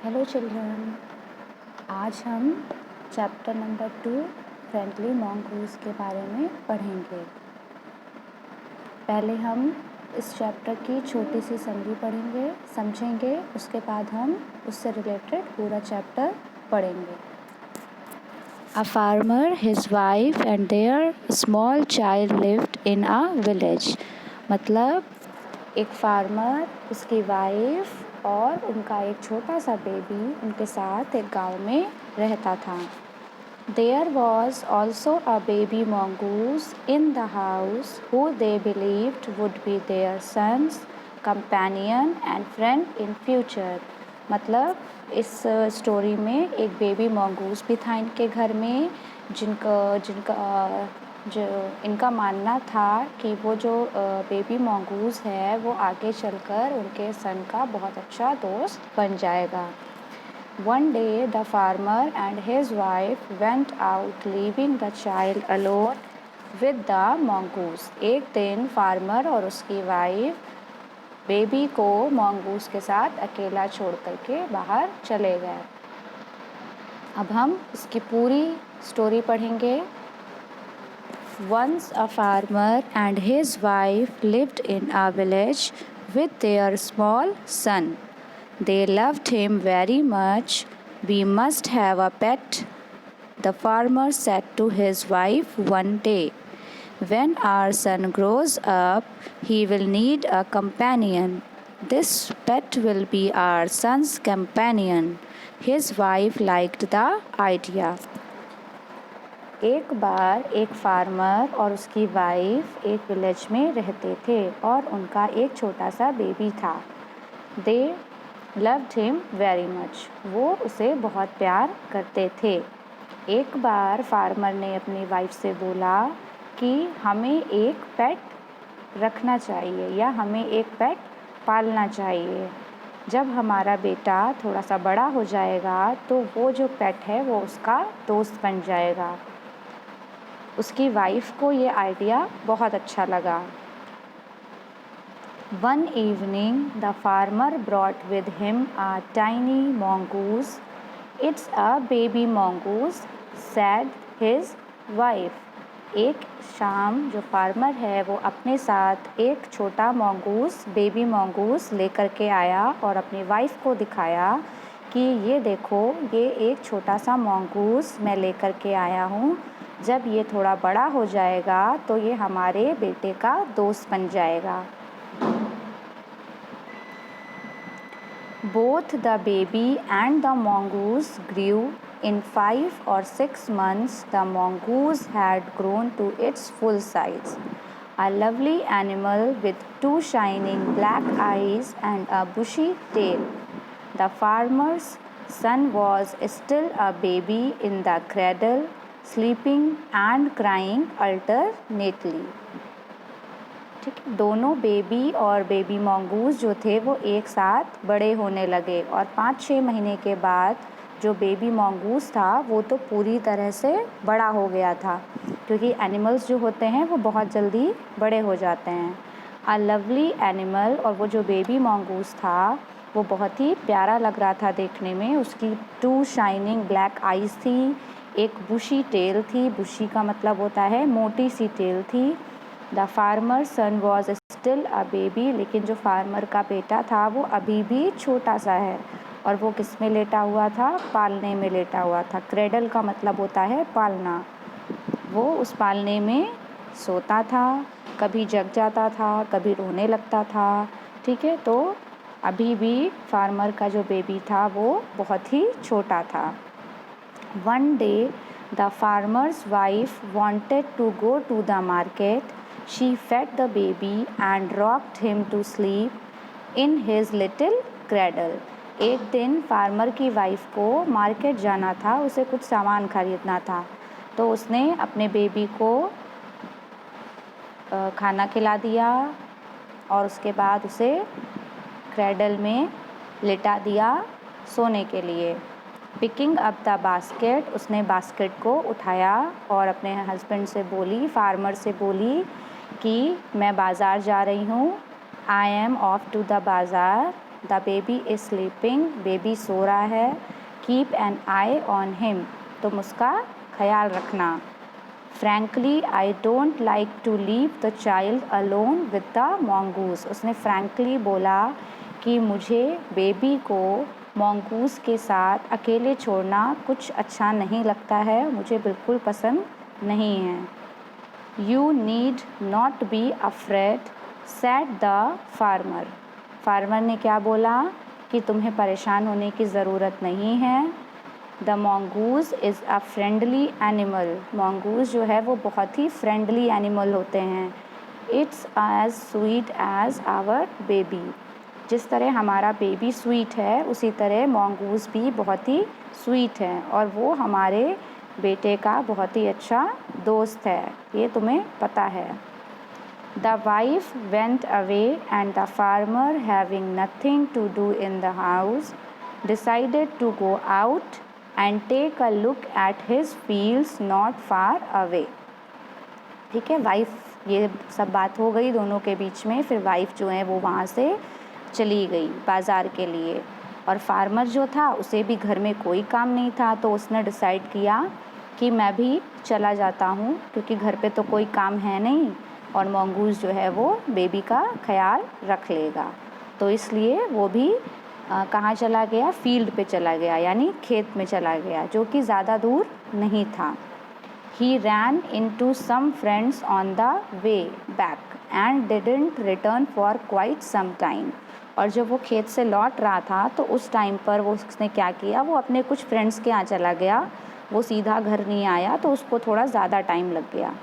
Hello children, आज हम chapter number 2 friendly mongoose के बारे में पढ़ेंगे। पहले हम इस चैप्टर की छोटी सी समरी पढ़ेंगे, समझेंगे, उसके बाद हम उससे रिलेटेड पूरा चैप्टर पढ़ेंगे। A farmer, his wife and their small child lived in a village। मतलब एक फार्मर, उसकी वाइफ और उनका एक छोटा सा बेबी उनके साथ एक गांव में रहता था। There was also a baby mongoose in the house who they believed would be their son's companion and friend in future। मतलब इस स्टोरी में एक बेबी mongoose भी था इनके घर में, जो इनका मानना था कि वो जो बेबी mongoose है वो आगे चलकर उनके सन का बहुत अच्छा दोस्त बन जाएगा। One day the farmer and his wife went out, leaving the child alone with the mongoose। एक दिन फार्मर और उसकी वाइफ बेबी को mongoose के साथ अकेला छोड़ करके बाहर चले गए। अब हम इसकी पूरी स्टोरी पढ़ेंगे। Once a farmer and his wife lived in a village with their small son। They loved him very much. We must have a pet, the farmer said to his wife one day. When our son grows up, he will need a companion. This pet will be our son's companion. His wife liked the idea। एक बार एक farmer और उसकी wife एक village में रहते थे और उनका एक छोटा सा बेबी था। They loved him very much। वो उसे बहुत प्यार करते थे। एक बार फार्मर ने अपनी वाइफ से बोला कि हमें एक पेट रखना चाहिए या हमें एक पेट पालना चाहिए। जब हमारा बेटा थोड़ा सा बड़ा हो जाएगा तो वो जो पेट है वो उसका दोस्त बन जाएगा। उसकी वाइफ को ये आइडिया बहुत अच्छा लगा। One evening, the farmer brought with him a tiny mongoose। It's a baby mongoose, said his wife। एक शाम जो फार्मर है वो अपने साथ एक छोटा mongoose, बेबी mongoose लेकर के आया और अपनी वाइफ को दिखाया कि ये देखो, ये एक छोटा सा mongoose मैं लेकर के आया हूँ। जब ये थोड़ा बड़ा हो जाएगा तो ये हमारे बेटे का दोस्त बन जाएगा। Both the baby and the mongoose grew। In 5 or 6 months, the mongoose had grown to its full size, a lovely animal with 2 shining black eyes and a bushy tail। The farmer's son was still a baby in the cradle, sleeping and crying alternately। ठीक है, दोनों baby और baby mongoose जो थे वो एक साथ बड़े होने लगे और 5-6 महीने के बाद जो बेबी mongoose था वो तो पूरी तरह से बड़ा हो गया था, क्योंकि एनिमल्स जो होते हैं वो बहुत जल्दी बड़े हो जाते हैं। अ लवली एनिमल, और वो जो बेबी mongoose था वो बहुत ही प्यारा लग रहा था देखने में। उसकी 2 शाइनिंग ब्लैक आइज़ थी, एक बुशी टेल थी। बुशी का मतलब होता है मोटी सी टेल थी। The farmer son was still a baby, लेकिन जो फार्मर का बेटा था वो अभी भी छोटा सा है और वो किस में लेटा हुआ था? पालने में लेटा हुआ था। क्रेडल का मतलब होता है पालना। वो उस पालने में सोता था, कभी जग जाता था, कभी रोने लगता था। ठीक है, तो अभी भी फार्मर का जो बेबी था वो बहुत ही छोटा था। One day the farmer's wife wanted to go to the market. She fed the baby and rocked him to sleep in his little cradle। एक दिन फार्मर की वाइफ को मार्केट जाना था, उसे कुछ सामान खरीदना था, तो उसने अपने बेबी को खाना खिला दिया और उसके बाद उसे क्रेडल में लिटा दिया सोने के लिए। पिकिंग अप द बास्केट, उसने बास्केट को उठाया और अपने हस्बैंड से बोली, फार्मर से बोली कि मैं बाज़ार जा रही हूँ। I am off to the bazaar. The baby is sleeping, baby सो रहा है। Keep an eye on him, तुम उसका ख्याल रखना। Frankly I don't like to leave the child alone with the mongoose, उसने फ्रैंकली बोला कि मुझे बेबी को मॉन्गूस के साथ अकेले छोड़ना कुछ अच्छा नहीं लगता है, मुझे बिल्कुल पसंद नहीं है। You need not be afraid said the farmer, farmer ने क्या बोला कि तुम्हें परेशान होने की ज़रूरत नहीं है। The mongoose is a friendly animal, mongoose जो है वो बहुत ही फ्रेंडली एनिमल होते हैं। It's as sweet as our baby, जिस तरह हमारा बेबी स्वीट है उसी तरह मॉन्गूस भी बहुत ही स्वीट है और वो हमारे बेटे का बहुत ही अच्छा दोस्त है, ये तुम्हें पता है। The wife went away and the farmer having nothing to do in the house decided to go out and take a look at his fields not far away. ठीक है, वाइफ, ये सब बात हो गई दोनों के बीच में, फिर वाइफ जो है वो वहाँ से चली गई बाज़ार के लिए और फार्मर जो था उसे भी घर में कोई काम नहीं था, तो उसने डिसाइड किया कि मैं भी चला जाता हूँ क्योंकि घर पे तो कोई काम है नहीं और मॉन्गूस जो है वो बेबी का ख्याल रख लेगा। तो इसलिए वो भी कहाँ चला गया, फील्ड पे चला गया, यानी खेत में चला गया जो कि ज़्यादा दूर नहीं था। He ran into some friends on the way back and didn't return for quite some time. और जब वो खेत से लौट रहा था तो उस टाइम पर वो उसने क्या किया, वो अपने कुछ फ्रेंड्स के यहाँ चला गया, वो सीधा घर नहीं आया, तो उसको थोड़ा ज़्यादा टाइम लग गया।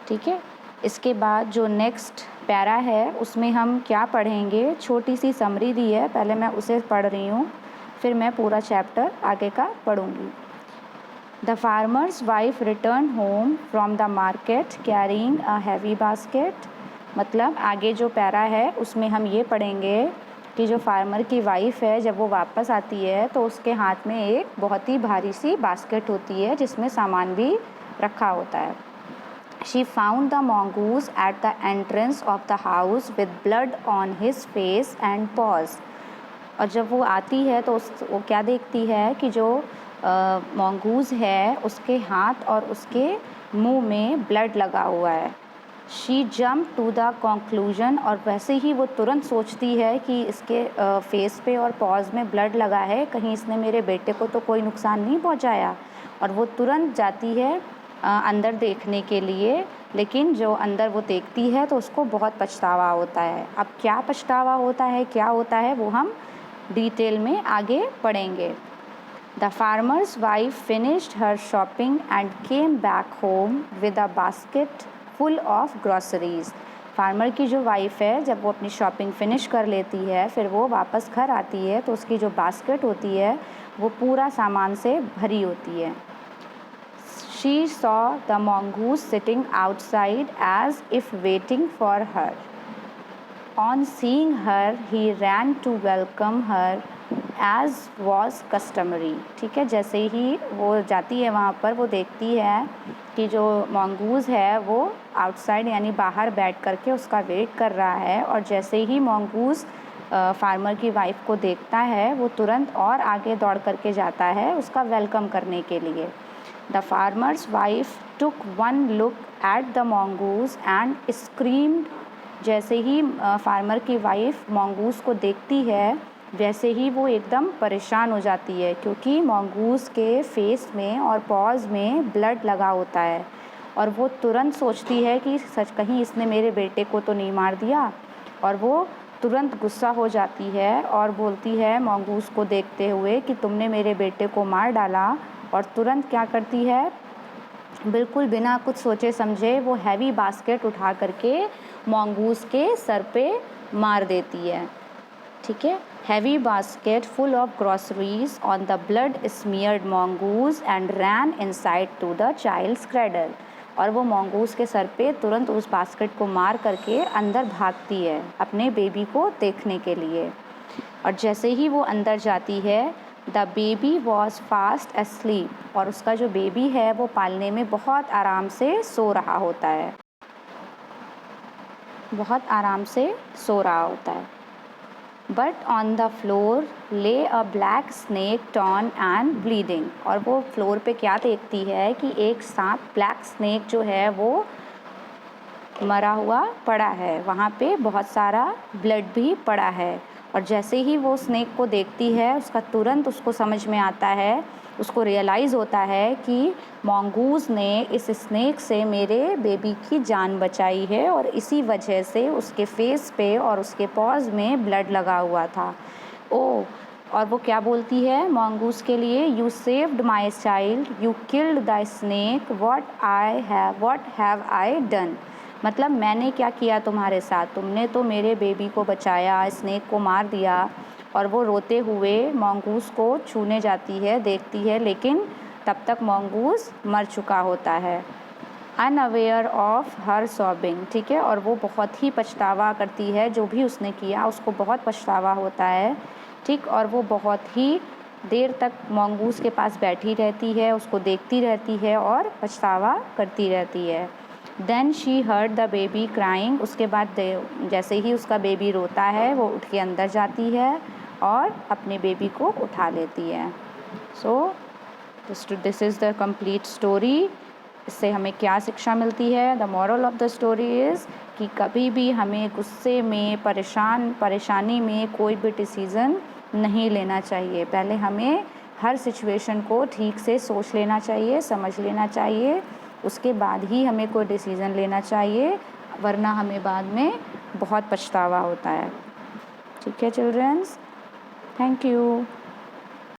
ठीक है, इसके बाद जो नेक्स्ट पैरा है उसमें हम क्या पढ़ेंगे, छोटी सी समरी दी है, पहले मैं उसे पढ़ रही हूँ फिर मैं पूरा चैप्टर आगे का पढ़ूँगी। The farmer's wife returned home from the market carrying a heavy basket। मतलब आगे जो पैरा है उसमें हम ये पढ़ेंगे कि जो फार्मर की वाइफ है जब वो वापस आती है तो उसके हाथ में एक बहुत ही भारी सी बास्केट होती है जिसमें सामान भी रखा होता है। She found the mongoose at the entrance of the house with blood on his face and paws। और जब वो आती है तो वो क्या देखती है कि जो मॉन्गूज़ है उसके हाथ और उसके मुंह में ब्लड लगा हुआ है। She jump to the conclusion, और वैसे ही वो तुरंत सोचती है कि इसके फेस पे और पॉज में ब्लड लगा है, कहीं इसने मेरे बेटे को तो कोई नुकसान नहीं पहुंचाया, और वो तुरंत जाती है अंदर देखने के लिए। लेकिन जो अंदर वो देखती है तो उसको बहुत पछतावा होता है। अब क्या पछतावा होता है, क्या होता है, वो हम डिटेल में आगे पढ़ेंगे। The farmer's wife finished her shopping and came back home with a basket full of groceries। Farmer की जो वाइफ है जब वो अपनी शॉपिंग फिनिश कर लेती है फिर वो वापस घर आती है तो उसकी जो बास्केट होती है वो पूरा सामान से भरी होती है। She saw the mongoose sitting outside as if waiting for her। On seeing her, he ran to welcome her as was customary। ठीक है, जैसे ही वो जाती है वहाँ पर वो देखती है कि जो मॉन्गूज़ है वो आउटसाइड यानी बाहर बैठ करके उसका वेट कर रहा है, और जैसे ही मॉन्गूज़ फार्मर की वाइफ को देखता है वो तुरंत और आगे दौड़ करके जाता है उसका वेलकम करने के लिए। The farmer's wife took one look at the mongoose and screamed. जैसे ही फार्मर की वाइफ मॉन्गूज़ को देखती है वैसे ही वो एकदम परेशान हो जाती है क्योंकि मॉन्गूज़ के फेस में और पॉज में ब्लड लगा होता है, और वो तुरंत सोचती है कि सच कहीं इसने मेरे बेटे को तो नहीं मार दिया, और वो तुरंत गुस्सा हो जाती है और बोलती है मॉन्गूज़ को देखते हुए कि तुमने मेरे बेटे को मार डाला, और तुरंत क्या करती है, बिल्कुल बिना कुछ सोचे समझे वो हैवी बास्केट उठा करके मॉन्गूज़ के सर पे मार देती है। ठीक है, heavy basket full of groceries on the blood smeared mongoose and ran inside to the child's cradle. और वो मॉन्गूज़ के सर पे तुरंत उस बास्केट को मार करके अंदर भागती है अपने बेबी को देखने के लिए, और जैसे ही वो अंदर जाती है the baby was fast asleep, और उसका जो बेबी है वो पालने में बहुत आराम से सो रहा होता है, बहुत आराम से सो रहा होता है। बट ऑन द फ्लोर ले अ black snake torn and bleeding. और वो फ्लोर पे क्या देखती है कि एक सांप, ब्लैक स्नेक जो है वो मरा हुआ पड़ा है, वहाँ पे बहुत सारा ब्लड भी पड़ा है। और जैसे ही वो स्नेक को देखती है उसका तुरंत उसको समझ में आता है, उसको रियलाइज़ होता है कि मॉन्गूज़ ने इस स्नेक से मेरे बेबी की जान बचाई है और इसी वजह से उसके फेस पे और उसके पॉज में ब्लड लगा हुआ था। ओ, और वो क्या बोलती है मॉन्गूज़ के लिए, you saved my child, you killed the snake, what have I done. मतलब मैंने क्या किया तुम्हारे साथ, तुमने तो मेरे बेबी को बचाया, स्नेक को मार दिया। और वो रोते हुए मॉन्गूज़ को छूने जाती है, देखती है, लेकिन तब तक मॉन्गूज़ मर चुका होता है, अनअवेयर ऑफ हर सॉबिंग। ठीक है, और वो बहुत ही पछतावा करती है, जो भी उसने किया उसको बहुत पछतावा होता है। ठीक, और वो बहुत ही देर तक मॉन्गूज़ के पास बैठी रहती है, उसको देखती रहती है और पछतावा करती रहती है। Then she heard the baby crying. उसके बाद जैसे ही उसका बेबी रोता है वो उठ के अंदर जाती है और अपने बेबी को उठा लेती है। So this is the complete story. इससे हमें क्या शिक्षा मिलती है? The moral of the story is कि कभी भी हमें गुस्से में, परेशानी में कोई भी डिसीज़न नहीं लेना चाहिए। पहले हमें हर सिचुएशन को ठीक से सोच लेना चाहिए, समझ लेना चाहिए, उसके बाद ही हमें कोई डिसीज़न लेना चाहिए, वरना हमें बाद में बहुत पछतावा होता है। ठीक है चिल्ड्रंस, थैंक यू।